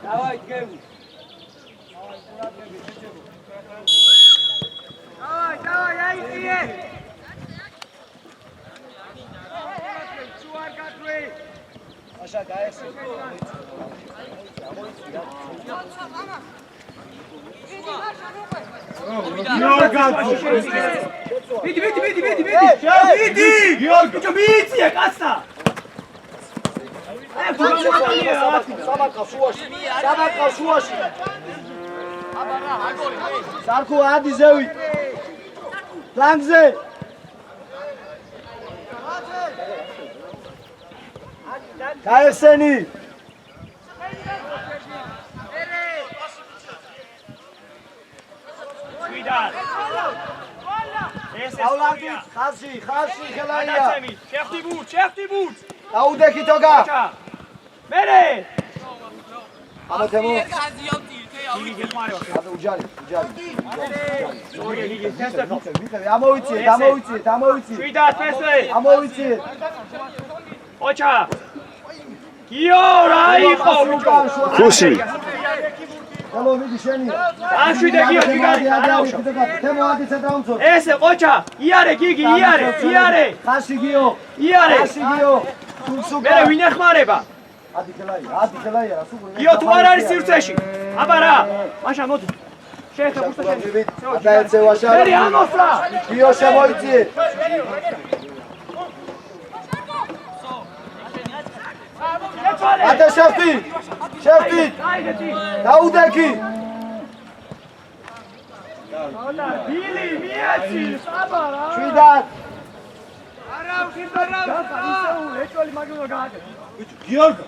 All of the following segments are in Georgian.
Давай, Геви. Давай, я иди. Аша, гаешь. Види. Георгий, что видите, каста? Საბაკალ შუაში. სარქო ადი ზევი. ფლანგზე. გაესენი. აულანდი ხალხი ხელაია. შეხტი ბურთ. დაუდექი თოგა. მერე. ამათემო. უჯარი. ამოვიცი. შვიდათ ფესვე. ამოვიცი. ოჩა. გიო რა იყო ლუკა. ხუსი. hello მიდი შენი. აშვიდე გიო თემო ადიცა დაუნცო. ესე ოჩა. იარე გიგი, იარე. ხაში გიო. იარე. მერე ვინ ეხმარება? ადი ხელაია რა სულ. გიო თუ არ არის სივრცეში. აბა რა. მაშა მოდი. შეეხე ბურთა შენი. აბა ეცევაშა. მერე ამოსრა. გიო შემოიწიე. ატა შევტი. დაუდექი. ბილი მიეცი, აბა რა. შვიდათ. არა, ეჭველი მაგნო გააკეთე. გიორგ.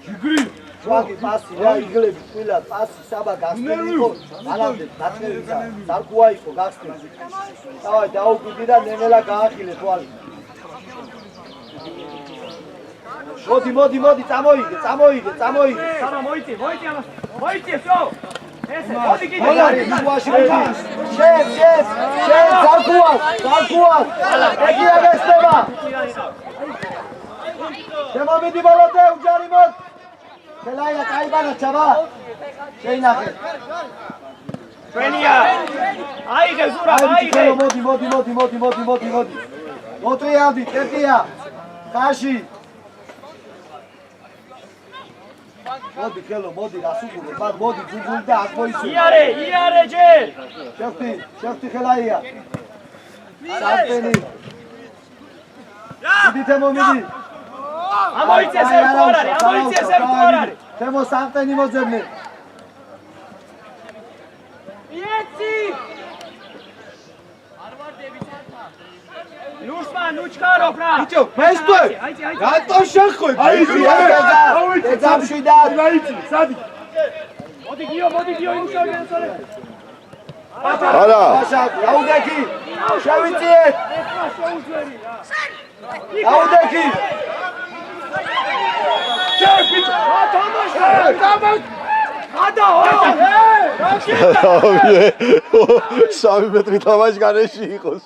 ჯიგრი. შვაგი პასი რა იგლები, თვილად პასი საბა გასწრები იყო. ალამდე დაწყებიცა. სარკუა იყო გასწრები. დავაი დაუკვირდი და ნენელა გაახილე თვალი. მოდი, წამოიგე. სამა მოიწი ამას. მოიწი, всё. ესე, მოდი კიდე. შენ, სარკუა. ეგ აღესტება. შემომიდი ბოლომდე უჯარი მოდ. ხელაია კაიბანა ჩაბა. შეინახე. ჩვენია. აიღე ზურა, აიღე. მოდი. მოტვიალდი, ტეტია. ხაში. მოდი ხელო, რასუგურე, მაგ მოდი ძუძული და აქ მოიცი. იარე ჯერ. შევტი ხელაია. სამტენი. მიდი თემო მიდი. ამოიცე სერტუარარი. თემო სამტენი მოძებნე. იეცი. არ ვარდები ჩართა. ლუსმან უჩქარობ რა. ბიჭო, მესტვე. რატო შეხოი? ეძამშვი და რაიცი, სადი. მოდი გიო, იმუშავე ასოლე. არა. დაუდექი. შევიწიეთ. დაუდექი. ბიჭო, თამაშა. ადაო. 3 მეტრი თამაში განეში იყოს.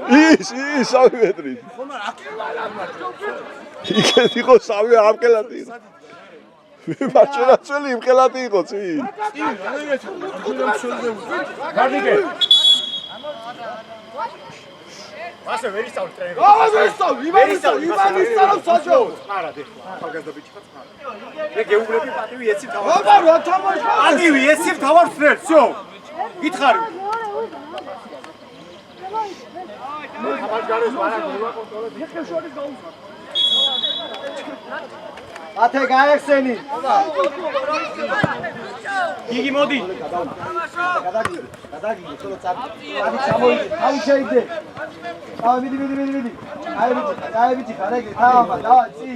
ის 3 მეტრი. ხომ არ იქეთ იყო 3 ამკელათი. მარტივაცელი იმკელათი იყო წი. გარდიგე. ასე ვერ ისწავლ ტრენერი. ივანის სწავლობ საჯაო. არა დეხლა. ახალგაზრდა ბიჭი ხარ. მე გეუბნები პატივი ეცი თავარ. აბა რა თამაშია? პატივი ეცი თავარ ფრერ, всё. გითხარი. ათე გაეხსენი. გიგი მოდი. გადაგიგე, ხოლო წადი ჩამოიდე. აი შეიდე. მიდი. აი ბიჭი, ხარეგე, დავა, წი.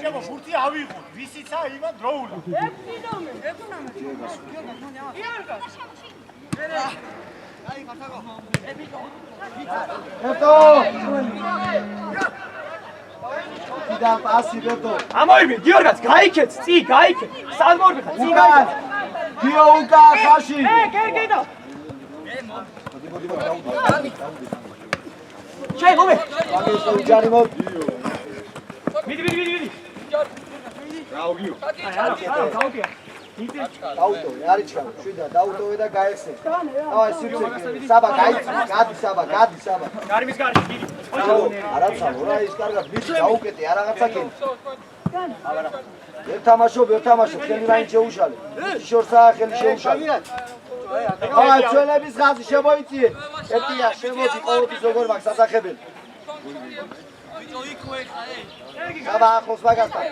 შეგო ფურთი ავიღო, ვისიცა იმან დროულა. 6 ნომერი. Beto! Kida pasi Beto. ამოიბი გიორგაც გაიქეთ წი გაიქეთ სალმორბი ხა წი უკან. გიო უკა ხაში. გედა ჩაი მომე აგესო უჯარი მო. მიდი რაუგიო. გაუგია დაუტო, არის ჩქა. შვიდა დაუტოვე და გაეხსე. დავაი სივრცე. საბა გადი საბა. გარიმის გარში დიდი არაცალო რა ის კარგად ვიცი დაუკეტე არაღაცა კენ. ვერ თამაშობ, ხელი რაინ შეუშალე. შორსაა ხელი შეუშალე. აი, ჩვენების ღაზი შემოიწიე. ეტია, შემოდი ყოველთვის როგორ მაქვს სასახებელი. საბა ახლოს მაგასთან.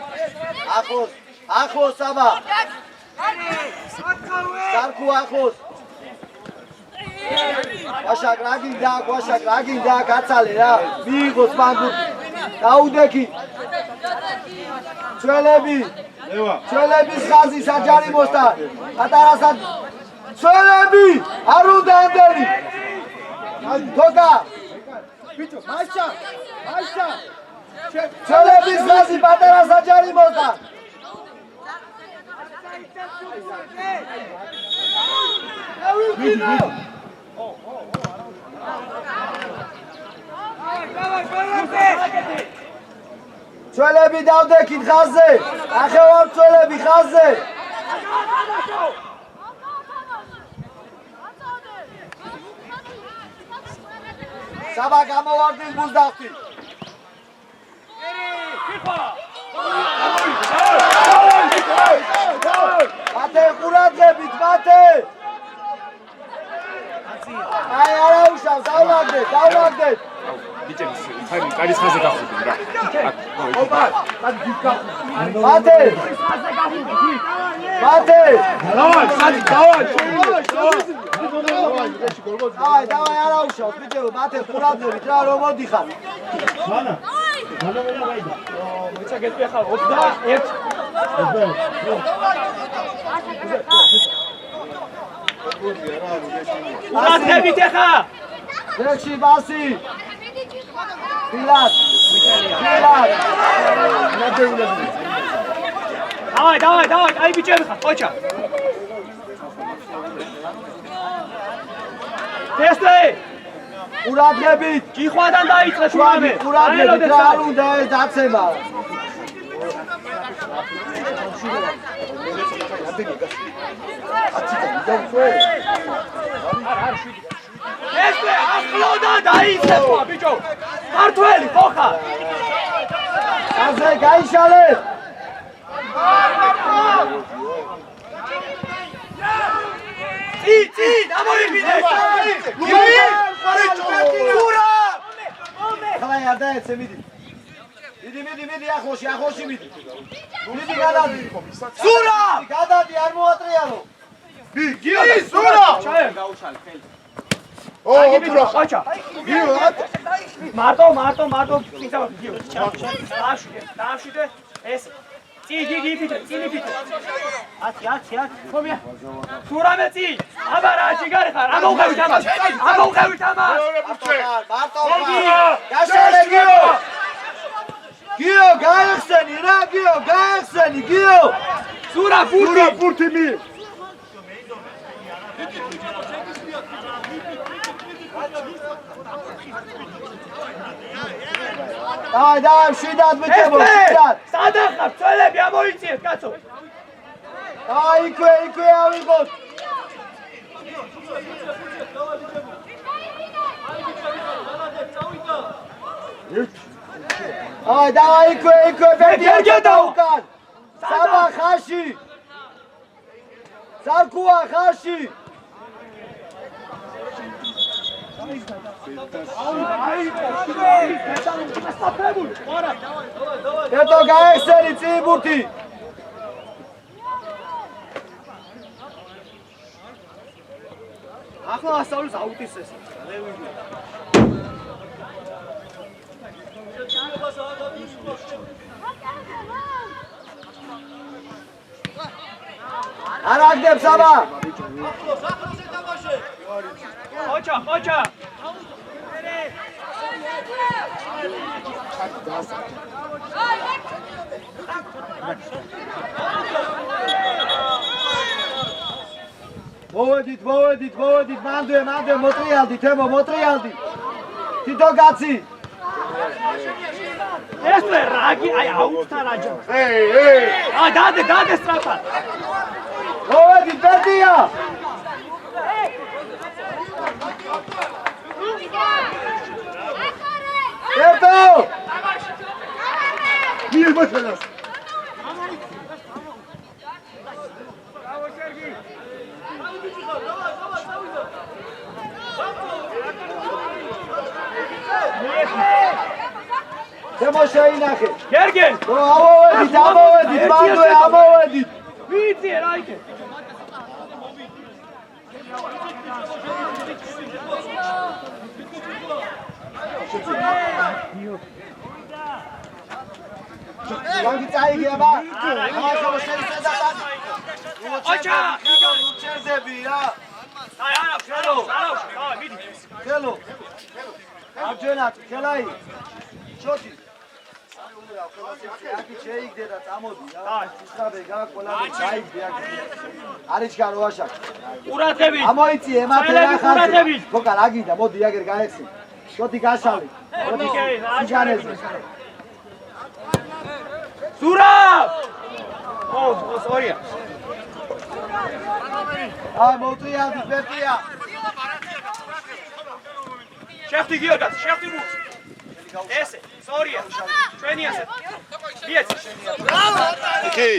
ახლოს საბა. სარკუ ახლოს. ვაშაკ რაგინდა, გაცალე რა. მიიღოს მანდუ. დაუდექი. ჩვენების ხაზი საჯარიმოსთან. პატარასად ჩვენები არ უნდა ანდენი. თოკა. ბიჭო, მასა. ჩვენების ხაზი პატარა საჯარიმოსთან. ჩვენები დავდექით ხაზზე. ახევარ ჩვენები ხაზზე. საბა გამოვარდით ბუზდახტი. მათე ყურადღებით მათე. აი არა უშავს დავნაგდეთ. ბიჭებს ხანი კარის ხაზე გახდები რა. მათე. დავაი არა უშავს ბიჭებო მათე ყურადღებით რა რომ მოდიხარ. მეცა გეტყვი ახლა 21 ყურადღებით ახლა რექში ბასი. ფილად. დავაი აი ბიჭები ხარ ყოჩა ტესტე ყურადღებით ჯიხვადან დაიწყე შუამე ყურადღებით რა არ უნდა ეს დაცემა. ტესტე ახლოდან დაიწყე ბიჭო ქართველი ხო ხარ ხაზე გაიშალე. წი დამოიბინე ხალაი არ დაეცე მიდი ახლოში მიდი გადადი სურა გადადი არ მოატრიალო სურა ყოჩა მარტო წინსა გიო დაშვიდე ეს წიგი ფიტე ათი ხომია სურამე წი აბა რა ჯიგარი ხარ ამოუყევით ამას მარტო გაშალე გიო გაიხსენი რა გიო სურა პურთი მი დაი შვიდად ბიჭებო შვიდად სადახარ წელები ამოიწიეთ კაცო დაი იქვე ავიღოთ დაი იქვე ბედია უკან საბა ხაში სარკუა ხაში Eto gaexeni tsiburti. ახლა ასწავლის აუტისეს. არ აგდებს აბა. ოჩა. მოვედით, მანდე, მოტრიალდით, ემო, მოტრიალდით. თითო კაცი. ეს რაგი, აი აუხთა რაჯა. დადე სწრაფად. მოვედით, ბერტია. ბერტო! მიერ მოჩანას. დემო შეინახე. გერგენ. ამოვედით, მანდო ამოვედით. ვიცი რა იქე. Langi წაიგი აბა. ამასო შეიძლება და. ოჩა. უჩერდები რა. აი არა, ხელო. აი მიდი. ხელო. ამჯერად ხელაი. შოთი. აკი შეიგდე და წამოდი რა. ისაბე გაკოლადე წაიგდე აკი. არიჩგან როაშაკ. ყურადღებით. ამოიწიე ემათე რა ხარ. ხოკა რაგიდა მოდი აგერ გაეხსი. შოთი გაშალი. მოდი ჯანეზე. ზურაბ! სორია. აი მოტრიალდი ბერტია. შეხტი გიორგას, შეხტი მუხ. ესე, სორია. ჩვენი ასე. მიეც. კი.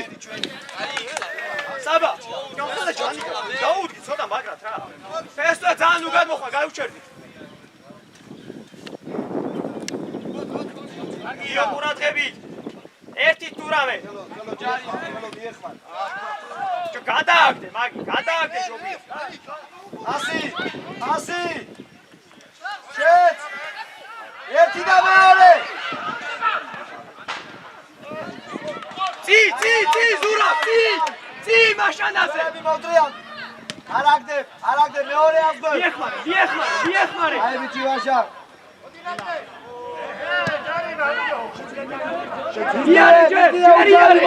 საბა. გამხდა ჯანი. დაუდგი ცოტა მაგრად რა. ფესტა ძალიან უგად მოხვა, გაიუჩერდი. იგივე ყურადღებით. ერთი ტურავე. ხელო მიეხმარ. გადააგდე, მაგი, გადააგდე ჯობია. 100. შეც. ერთი და მეორე. წი, ზურაბ, წი მაშანაზე. მოტრიალ. არაგდე მეორე აღგვე. დიეხმარე. აი ბიჭი ვაშა. ჯერი.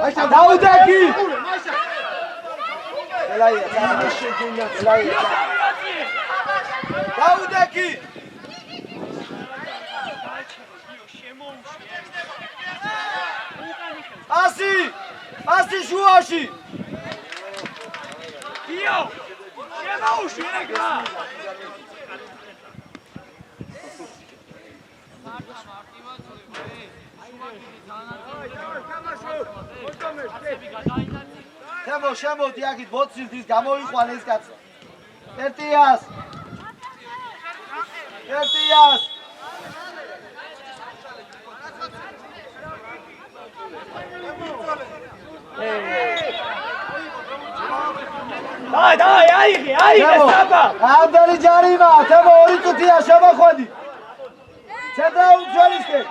აიშა დაუდაკი. ელაია, ელაია. დაუდაკი. ასი შუაში. იო, შემოუში ეგრა. შემოდი აქით მოცილდის გამოიყვან ეს კაცი. ბერტიას. დაი, აიღე საბა. ამდენი ჯარიმა, თემო 2 წუთია შემოხვედი. ცენტრალური მცველისკენ.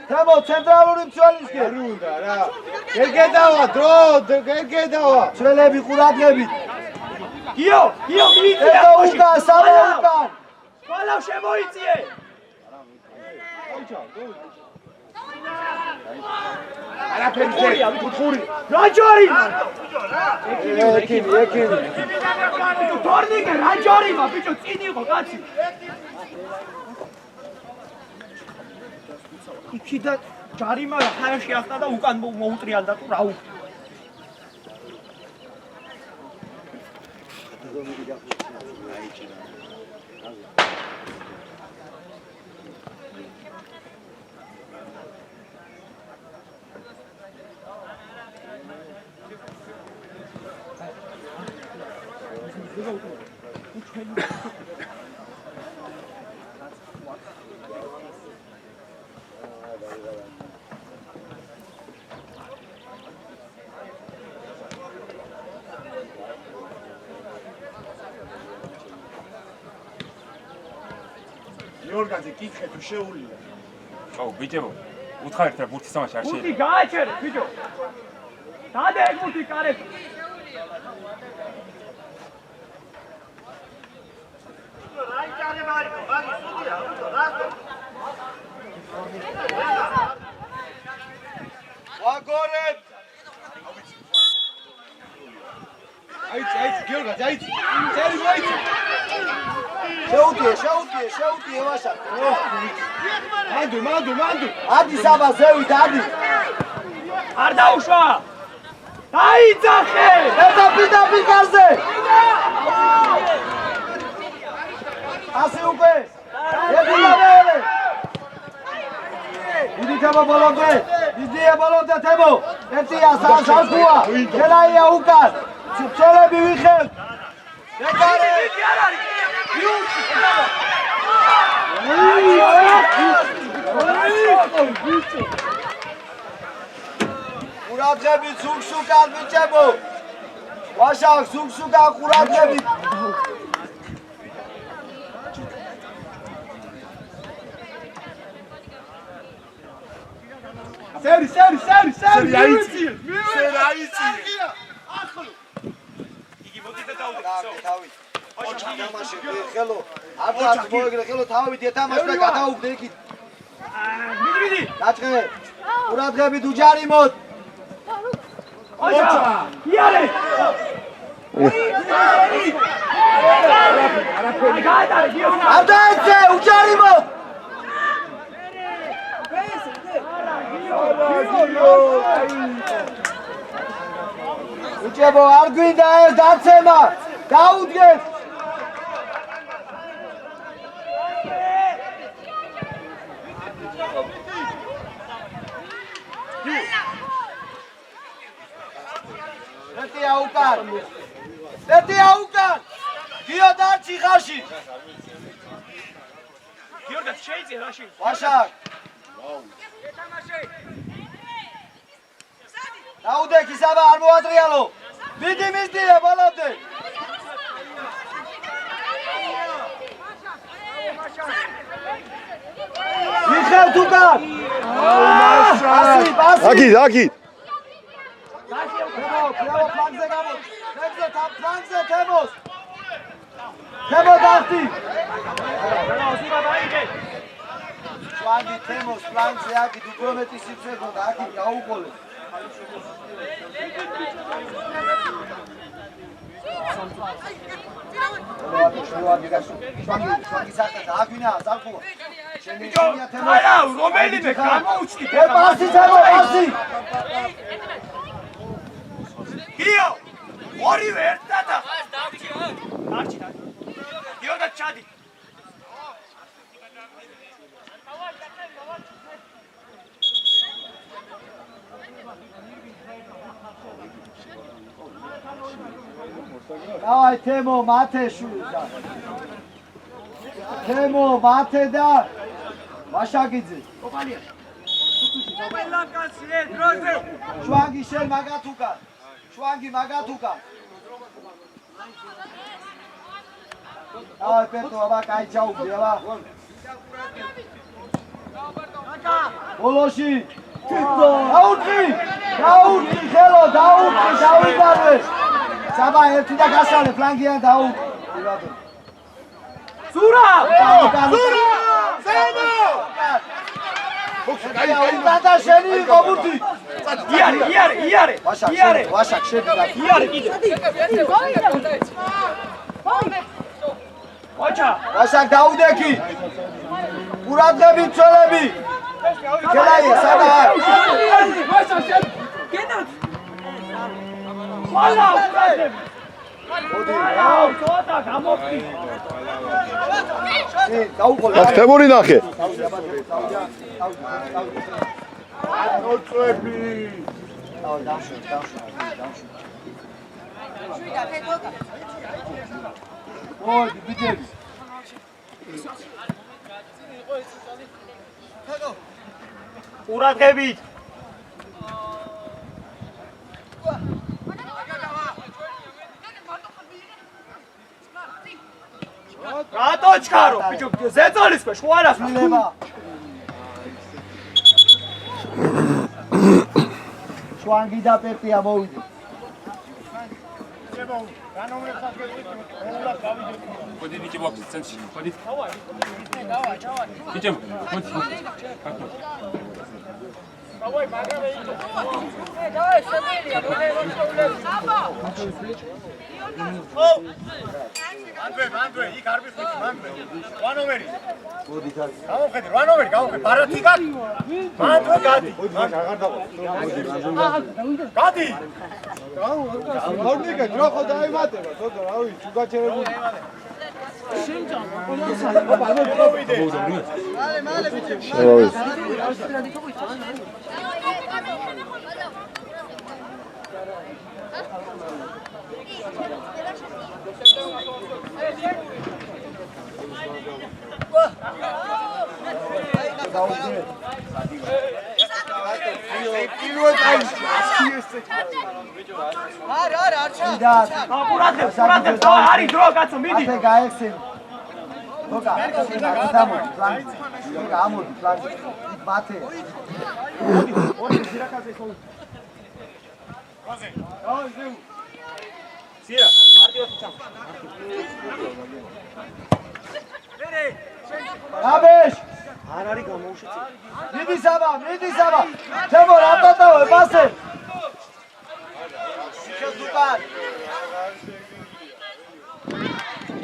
თემო ცენტრალური მცველისკენ. არ უნდა რა. გერგედავა დრო, გერგედავა. მცველები ყურადღებით. გიო, მიიწია. ეხა უკან, საბა უკან. ყველა შემოიწიე. არაფერი. რაჯორი. ეკინი. თორნიკე რაჯორიმა, ბიჭო, წინ იყო კაცი. იქიდან ჯარიმა ხარში ახტა და უკან მოუტრიალდა თუ რა უკ. გიორგაძე კითხე თუ შეუულია. აუ ბიჭებო, უთხარით რა ბურთის თამაში არ შეიძლება. ბურთი გააჩერე, ბიჭო. დადე ეგუთი კარეთ. ვაგორებ. აიცი, გიორგა, აიცი. წერი მოიცი. შეუტიე ვაშა. მანდუ. ადი საბა ზევით ადი. არ დაუშვა. დაიძახე. ეთა პიტაპიკაზე. ასე უკვე. ედულავერე. დიდი თემო ბოლომდე. დიდია ბოლომდე თემო. ერთია სალხუა. გელაია უკან. ცოლები ვიხევ. ეკარე. დიდი არ არის. ყურადღებით სუქსუკან ბიჭებო. ვაშაკ სუქსუკან ყურადღებით. სერი აიცი. იგი მოდიდა დაუდგა. თავი. თამაში ხელო. არ მოიგრე ხელო თავით ეთამაშ და გადაუგდე იქით. მიდი. დაწყე. ყურადღებით უჯარი მოდ. ოჩა. იარე. არ დაეცე უჯარი მოდ. უჯებო არ გვინდა ეს დაცემა. დაუდგეთ. ეტია უკან. გიო დარჩი ხაში. გიორგა შეიძლება რაში? ვაშაკ. დაუდექი საბა არ მოატრიალო. მიდი მისდია ბოლომდე. მიხევთ უკან. აკი თემო ფლანგზე გამო. ფლანგზე თემოს. თემო დახტი. შვანგი თემოს ფლანგზე აკით უფრო მეტი სიცხე გონდა აკით გაუყოლეს. შვანგი საკეთა აგვინა ზალხუა. შემიძლია თემოს. არა, რომელიმე გამოუჩდი. პასი თემო პასი. გიო ორივე ერთად არჩი გიორგა ჩადი დავაი თემო მათე შუზა. თემო მათე და ვაშაკიძე. შვანგი შენ მაგათ უკან. შვანგი მაგათ უკან. აი პეტო აბა კაი ჩაუგდი აბა. ბოლოში თითო დაუდგი ხელო დაუდგი დავიბარვე. საბა ერთი და გასალე ფლანგიან დაუდგი. ზურა ზემო და შენი იყო ბურთი. იარე. ვაშაკ შედი და იარე კიდე ოჩა ვაშაკ დაუდექი. ყურადღებით ცოლები. გელაია სადა მალა უკრადები. მოდი აუ ცოტა გამოფი. დაუყოლე. თემური ნახე. ოწები აუ დავშო. მოდი ბიჭები. ყურადღებით რატო ჩქარო ბიჭო ზეწოლის ქვეშ ხوارას მილება შვანგი და პეპია მოვიდე. Ходи, иди в бокс, центр. Ходи. Давай. Идем. Ходи. Давай, магазин. Давай, Сабелия, давай, მანდვე, იქ არ ვიხდი, მანდვე. ვანოვერი. მოდი გადი. გამოხედე, ვანოვერი, გამოხედე. ბარათი გადი. მანდვე გადი. მოდი, აღარ დავა. გადი. მორნიკა ჯოხო დაიმატება, თქო რა ვიცი, უგაჩერებული. არის დრო კაცო მიდი გაეხსენ თოკა გამოდი პლანი თოკა ამოდი პლანი ბათე ორი ზირაკაზე ხო გაზე სია მარტივად ჩამ ვერე აბეშ არ არის გამოუშვიცი მიდი საბა თემო რატოტავე პასე შეზუკან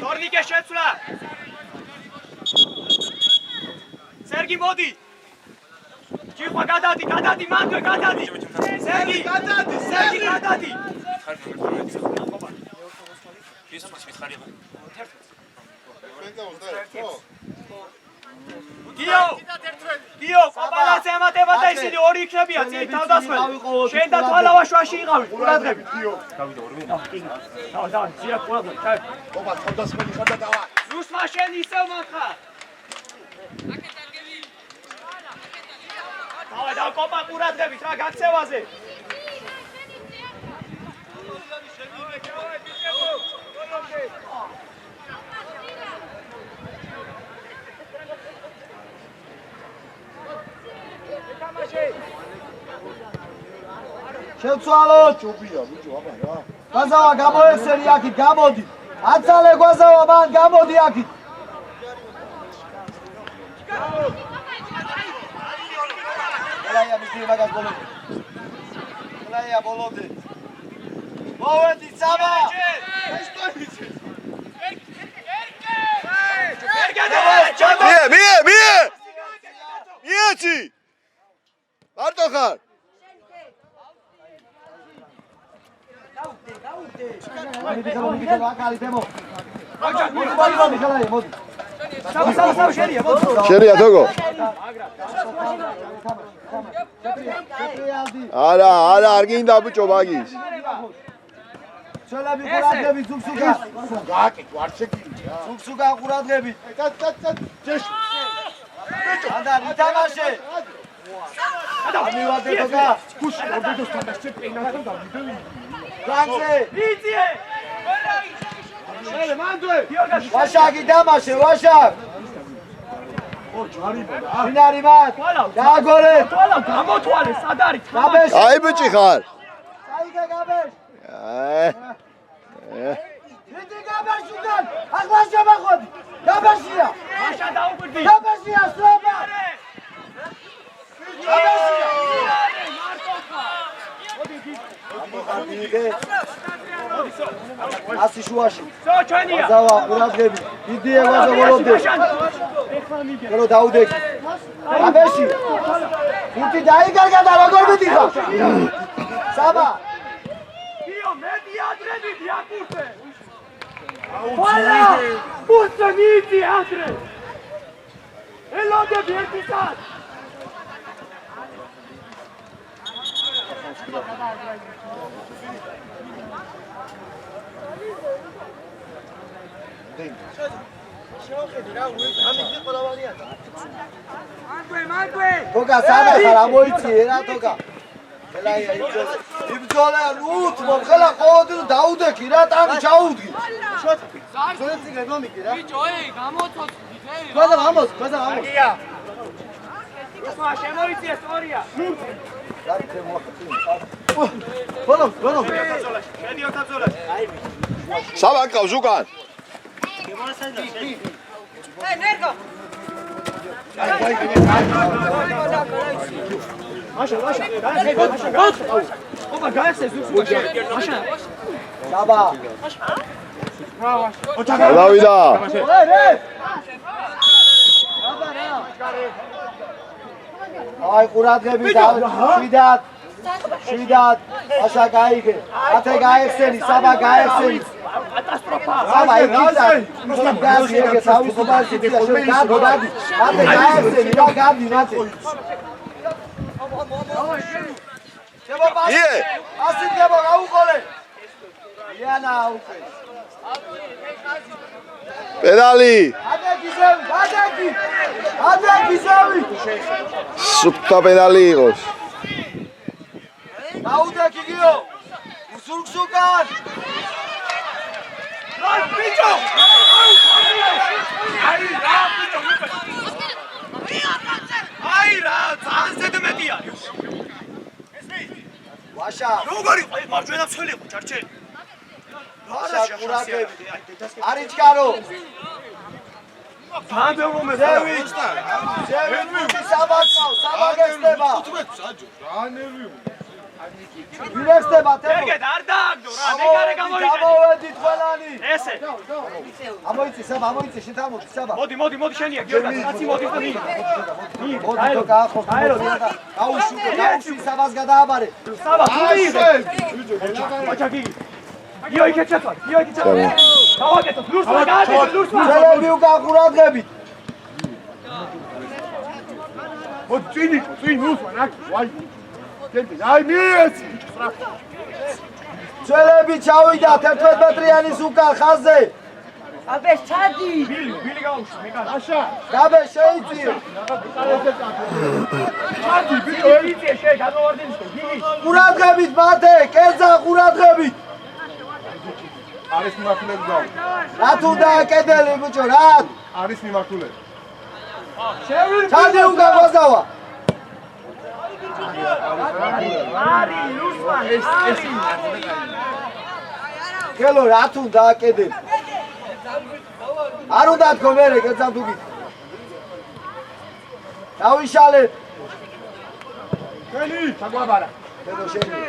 Tornike შეცვლა. სერგი მოდი. ჭირყვა გადადი, მანდვე გადადი. სერგი გადადი. ის ის მითხარია. გიო, კოპალას ემატება და ისინი ორი იქნებია წინ თავდასხმელი. შენ და თვალავაშვაში იყავით, ყურადღებით. გავიდა ორი. დავი, ძია ყურადღებით. ჩაი. ოპა, თავდასხმელი გადადავა. რუსმა შენ ისევ მოხარ. და კოპა ყურადღებით რა გაქცევაზე. შევცვალო ჭუბია, ბიჭო, აბა რა. გვაზავა გამოეხსენი აქით, გამოდი. აცალე გვაზავა მან გამოდი აქით. ელაია მისი მაგას ბოლომდე. ელაია ბოლომდე. მოვედი საბა. მიეცი. მარტო ხარ. მიდი აკალი დემო. მოდი. საბა შერია, მოდი. შერია თოგო. არა, არ გინდა ბიჭო მაგის. ჩოლები ყურადღებით ზუგზუგა. გააკი, არ შეგიძლია. ზუგზუგა ყურადღებით. ჯეშ. ბიჭო, ანდარ ითამაშე. ამივადე თოგა. გუში, ორდოს თამაშე პენალტი დავიდე. განზე. იწიე. შენ მანდვე. ვაშაკი დამაშე, ვაშაკ. შინარი მათ. გააგორე. თვალავ გამოთვალე, სად არის? გაბეშ. აი ბიჭი ხარ. საიგე გაბეშ. აი. მიდი გაბეშიდან. ახლა შემახოდი. გაბეშია. მაშა დაუკვირდი. გაბეშია სლობა. გაბეშია. ასი შუაში. სო ჩვენია. ზავა ყურადღები. დიდია ვაზა ბოლომდე. რო დაუდექი. აბეში. უთი დაიგარგა და როგორ მიდიხარ? საბა. გიო, მეტი ადრე დიაკურზე. ვალა! პუსტა მიდი ადრე. ელოდები ერთი სად. მანდვე. თოგა სადა ხარ ამოიწიე რა თოგა. ელაია იბძოლე ნუთ მომხელა ყოდი დაუდექი რა ტანი ჩაუდგი. ზოლებსი გეგომიკი რა. ბიჭო, გამოცოცხლით, გვაზა ამოს. რუსმა შემოიწიე სწორია. საბა გავს უკან. ნერგო ოპა გაიხსენე ზურგს მაშა საბა. დავიდა. აი ყურადღებით შვიდად აშა გაიგე ათე გაიხსენი საბა გაიხსენი კატასტროფა საბა იქიცა გასი ეგე თავისუფალ სიტუაციაში გადი ათე გაიხსენი და გადი მათე ие. ასი დებო გაუყოლე იანა უკვე პენალი. ადაკიზევი სუფთა პენალი იყოს. აუდაკი გიო უსურგსუკან რა ბიჭო აი რა ძალიან მეტი არის ვაშა როგორი მარჯვენა ფცველი ხო ჩარჩე ვაშა ყურადღებით არიჩკარო ზევი საბაგესდება ვინესდება თემო ეგეთ არ დააგდო რა ნეკარე გამოვიდეთ ყველანი ესე ამოიცი საბა ამოიცი შენ თამოდი საბა მოდი შენია გიორდა კაცი მოდი და მიიღო მოდი გაახო გაუშვი საბას გადააბარე საბა თუ მიიღე ბაჭა გიგი გიო იქეთ ჩათვალ გიო იქეთ ჩათვალ დავაკეთოთ ლურს ვაგადეთ ლურს ვაგადეთ უყურადღებით მოწინი ლურს ვანაკ ვაი აი მიეც ძველები ჩავიდა 11 მეტრიანის უკან ხაზზე აბე ჩადი ბილი გაუშვი მე კაშა გაბე შეიწიე ჩადი ბიჭო ეიწიე შე გადავარდინისკო გიგი ყურადღებით მათე კერძა ყურადღებით არის მიმართულები გაუ რა თუ დააკედელი ბიჭო რა არის მიმართულები ჩადი უკან გაზავა არი ლუსმან ეს გელო რა თუ დააკედელი არ უნდა თქო მერე კერძა თუ გით დავიშალეთ კენი ჩაგვაბარა თემო შენია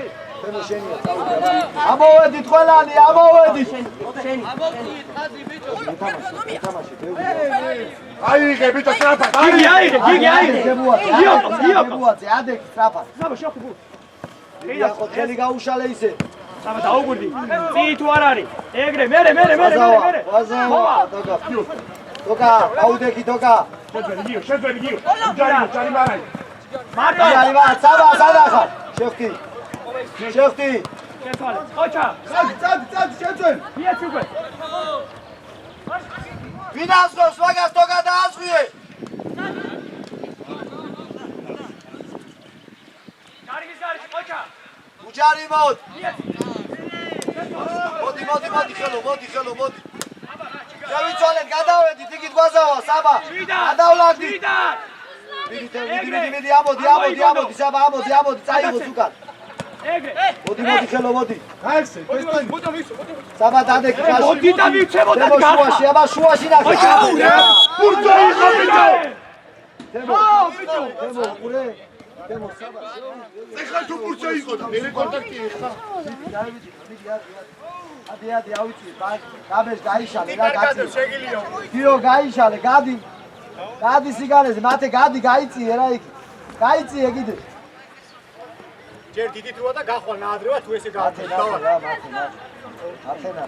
ამოვედით ყველანი ამოვედით აიღე ბიჭო ტრაფა გიგი აიღე გიო ადეკ ტრაფა საბა შეხო ბუ ხო ხელი გაუშალე ისე საბა დაუგურდი წი თუ არ არის ეგრე მერე დოკა აუდეკი დოკა შეძვენი გიო ჯარი მარაი მარტო ჯარი ვა საბა სადახა შეხტი შეთვალე ოჩა წადი შეძვენი მიეც უკვე ვინასოს ვაგას დოკა დაასხვიე კარგის გარში ოჩა უჯარი მოდი ხელო შევიცვალეთ გადავედით იქით გვაზავა საბა გადავლაგდი მიდი ამოდი საბა ამოდი წაიღოს უკან ეგრე მოდი ხელო მოდი გაიხსენ საბა დადეკი ხაში მოდი და მივცემოთ შუაში აბა შუაში ნახე ბურჯა იყო ბიჭო თემო ყურე თემო საბა ეხლა თუ ბურჯა იყო და მე კონტაქტი ეხლა ადი ავიცი გაბეს გაიშალე რა კაცი გიო გაიშალე გადი სიგარეზე მათე გადი გაიწიე რა იქ გაიწიე კიდე ჯერ დიდი თუა და გახვალ ნაადრევა თუ ესე გააჩერდა ათენა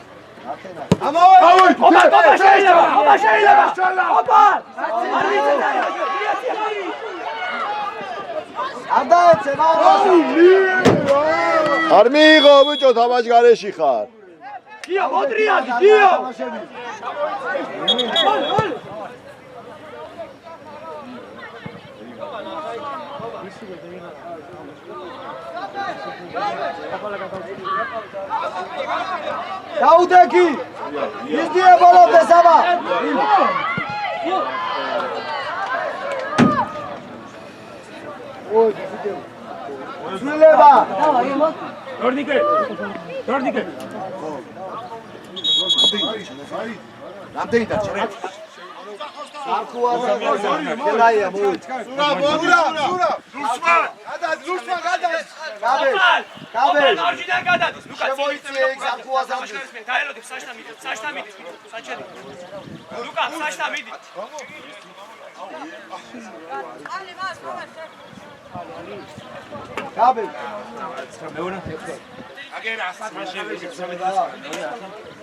ამოვე ოპა შეიძლება ოპა არ ვიცი ანდაეცე არ მიიღო ბიჭო თამაში გარეში ხარ. გიო მოდრიადი გიო დაუდეკი ისდია ბოლოდე საბა ცვლილება. Tornike. Tornike. რამდენი დარჩა? არქუა გელაია მოვით. გაბე. ორჯიდან გადადის ლუკა შემოიწიე იქ არქუას ამბის. გაელოდი საჭთა მიდი საჭედი ლუკა საჭთა მიდი გაბე. აგერა ასმაშები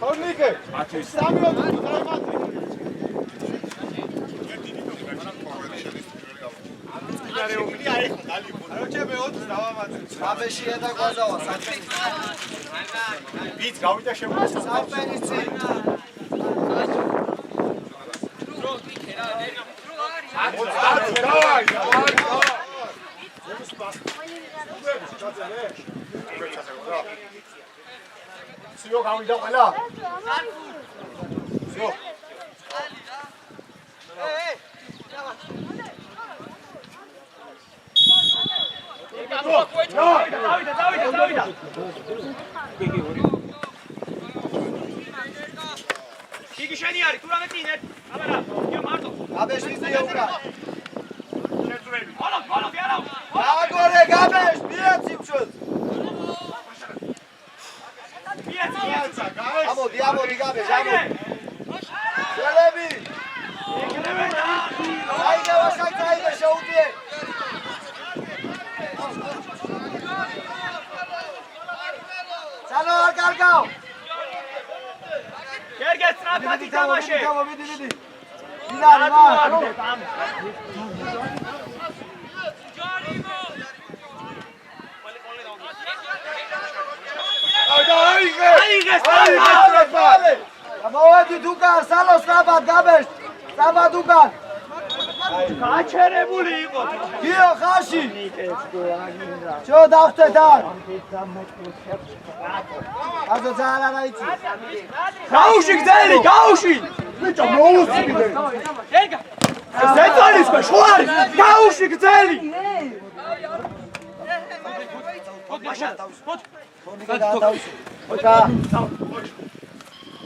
თორნიკე. სამი გაბეშია და გვაზავა საჭი. ვიც გავიდა შემოწა. საფენის წინ. სიო გავიდა ყველა. სიო. დავიდა იგი შენი არის თუ რამე წინ ერთ აბარა იო მარტო გაბეში ძია უკა. ბოლო არა აგორე გაბეშ მიეცი მშვენს. ამოდი გაბეშ ამოდი. შელები. აიდე ვაშაკ აიდე შეუდიე. სალო არ კარგავ. გერგე სწრაფად ითამაშე ვიდი. დინარი მა. მოვედი დუკან სალო სწრაფად გაბეშ. სწრაფად უკან. გაჩერებული იყო გიო ხაში. შო დავხტეთ არ. აზო ძალიან არა იცი. გაუში გზელი გაუში ბიჭო მოუსწრიდე. გერგა ზეთონის შუარი გაუში გზელი მაშა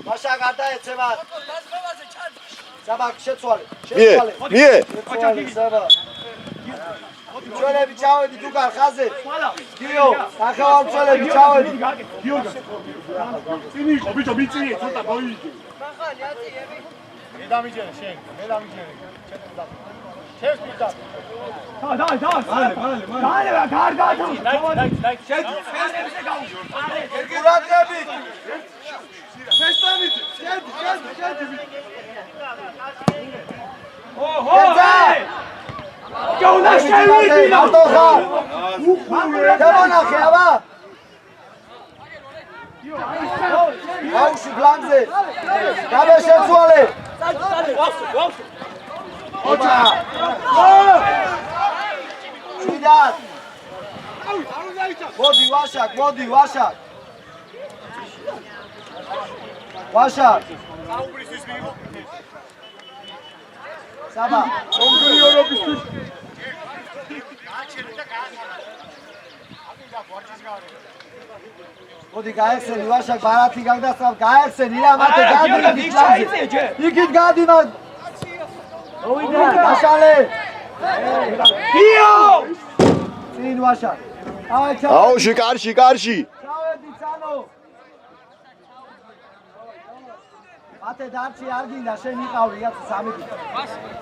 მაშა გადაეცემა. საბაკ შეცვალე. მie. ჩვენები ჩავედი დუკან ხაზე. გიო, ახალ ჩვენები ჩავედი. წინი იყო ბიჭო მიწიე ცოტა მოიგე. მე დამიჯერე შენ, მე დამიჯერე. შენ სპიტა. დაალე გარდა დაი შედი გურადები. ფესტავით, შედი. ოჰო გეუნა შევიდი მარტო ხარ. დაბანახე აბა. აუში ბლანზე. გაბე შეცვალე. ოჩა. შვიდად. მოდი ვაშაკ. ვაშაკ. საუბრისთვის მიიღო. საბა. კონგრიორობისთვის. მოდი გაეხსენი ვაშაკ ბარათი გაგდასწავ გაეხსენი რა მათე გადი იქით გადი მაგ გაშალე გიო წინ ვაშაკ აუში კარში. ჩავედი ცანო მათე დარჩი არ გინდა შენ იყავი 3